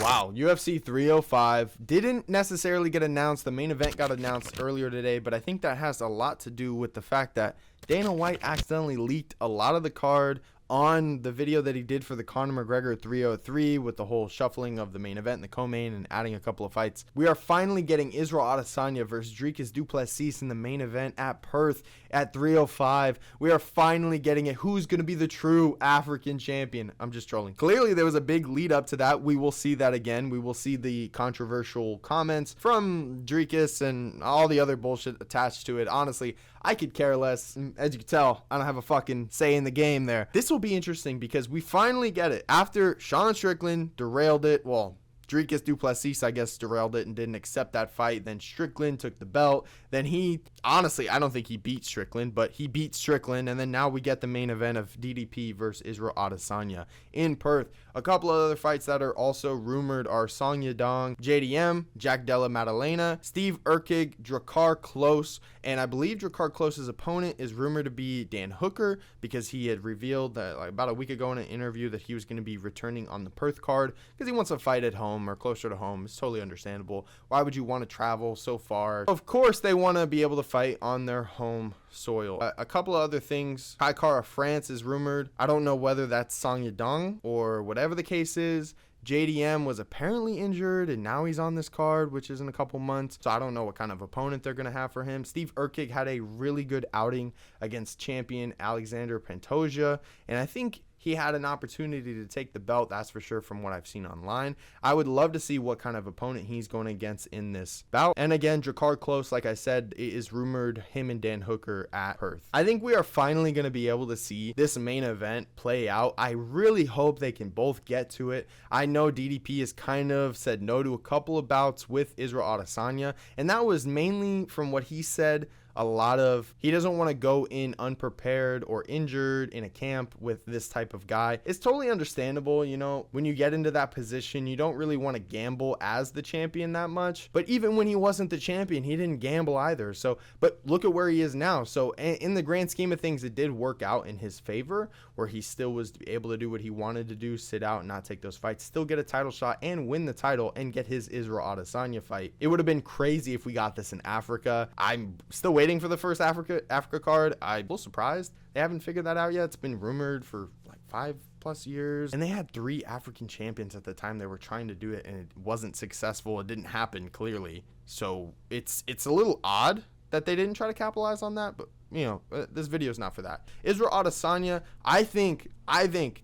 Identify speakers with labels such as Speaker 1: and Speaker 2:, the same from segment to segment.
Speaker 1: Wow, UFC 305 didn't necessarily get announced. The main event got announced earlier today, but I think that has a lot to do with the fact that Dana White accidentally leaked a lot of the card on the video that he did for the Conor McGregor 303 with the whole shuffling of the main event and the co-main and adding a couple of fights. We are finally getting Israel Adesanya versus Dricus Du Plessis in the main event at Perth at 305. We are finally getting it. Who's going to be the true African champion? I'm just trolling. Clearly, there was a big lead up to that. We will see that again. We will see the controversial comments from Dricus and all the other bullshit attached to it. Honestly, I could care less. As you can tell, I don't have a fucking say in the game there. This will be interesting because we finally get it. After Sean Strickland derailed it, well, Dricus Du Plessis, I guess, derailed it and didn't accept that fight. Then Strickland took the belt. Then he, honestly, I don't think he beat Strickland, but he beat Strickland. And then now we get the main event of DDP versus Israel Adesanya in Perth. A couple of other fights that are also rumored are Song Yadong, JDM, Jack Della Maddalena, Steve Urquig, Drakkar Klose, and I believe Drakkar Klose's opponent is rumored to be Dan Hooker because he had revealed that like about a week ago in an interview that he was going to be returning on the Perth card because he wants to fight at home or closer to home. It's totally understandable. Why would you want to travel so far? Of course, they want to be able to fight on their home soil. A couple of other things. Kai Kara France is rumored. I don't know whether that's Song Yadong or whatever the case is. JDM was apparently injured and now he's on this card, which is in a couple months. So I don't know what kind of opponent they're going to have for him. Steve Urquig had a really good outing against champion Alexander Pantoja. And I think he had an opportunity to take the belt, that's for sure, from what I've seen online. I would love to see what kind of opponent he's going against in this bout. And again, Drakkar Klose, like I said, is rumored him and Dan Hooker at Perth. I think we are finally going to be able to see this main event play out. I really hope they can both get to it. I know DDP has kind of said no to a couple of bouts with Israel Adesanya, and that was mainly from what he said. A lot of he doesn't want to go in unprepared or injured in a camp with this type of guy. It's totally understandable, you know, when you get into that position, you don't really want to gamble as the champion that much. But even when he wasn't the champion, he didn't gamble either. So, but look at where he is now. So in the grand scheme of things, it did work out in his favor where he still was able to do what he wanted to do, sit out and not take those fights, still get a title shot and win the title and get his Israel Adesanya fight. It would have been crazy if we got this in Africa. I'm still waiting for the first Africa card. I'm a little surprised they haven't figured that out yet. It's been rumored for like 5+ years, and they had 3 African champions at the time they were trying to do it, and it wasn't successful. It didn't happen clearly, so it's a little odd that they didn't try to capitalize on that, but you know, this video is not for that. Israel Adesanya, I think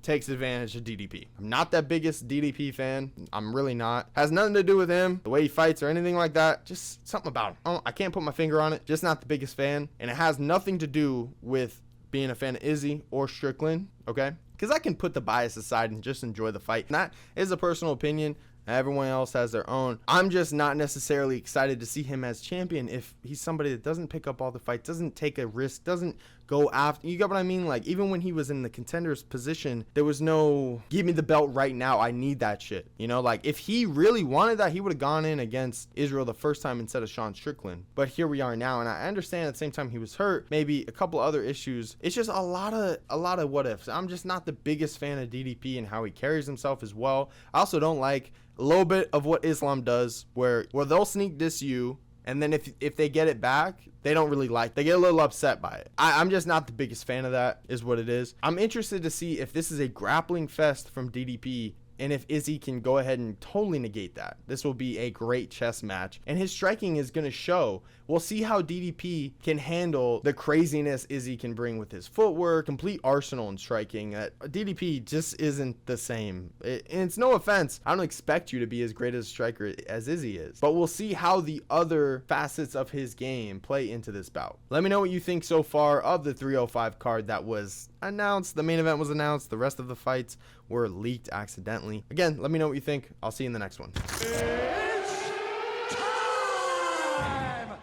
Speaker 1: takes advantage of DDP. I'm not that biggest DDP fan. I'm really not. Has nothing to do with him, the way he fights or anything like that. Just something about him. I can't put my finger on it. Just not the biggest fan. And it has nothing to do with being a fan of Izzy or Strickland, okay? Because I can put the bias aside and just enjoy the fight. And that is a personal opinion. Everyone else has their own. I'm just not necessarily excited to see him as champion if he's somebody that doesn't pick up all the fights, doesn't take a risk, doesn't go after. You get what I mean? Like, even when he was in the contender's position, there was no, give me the belt right now. I need that shit. You know, like, if he really wanted that, he would have gone in against Israel the first time instead of Sean Strickland. But here we are now, and I understand at the same time he was hurt, maybe a couple other issues. It's just a lot of what ifs. I'm just not the biggest fan of DDP and how he carries himself as well. I also don't like a little bit of what Islam does where they'll sneak diss you, and then if they get it back, they don't really like, they get a little upset by it. I'm just not the biggest fan of that, is what it is. I'm interested to see if this is a grappling fest from DDP and if Izzy can go ahead and totally negate that. This will be a great chess match, and his striking is going to show. We'll see how DDP can handle the craziness Izzy can bring with his footwork, complete arsenal in striking. DDP just isn't the same. And it's no offense. I don't expect you to be as great as a striker as Izzy is, but we'll see how the other facets of his game play into this bout. Let me know what you think so far of the 305 card that was announced. The main event was announced. The rest of the fights were leaked accidentally. Again, let me know what you think. I'll see you in the next one.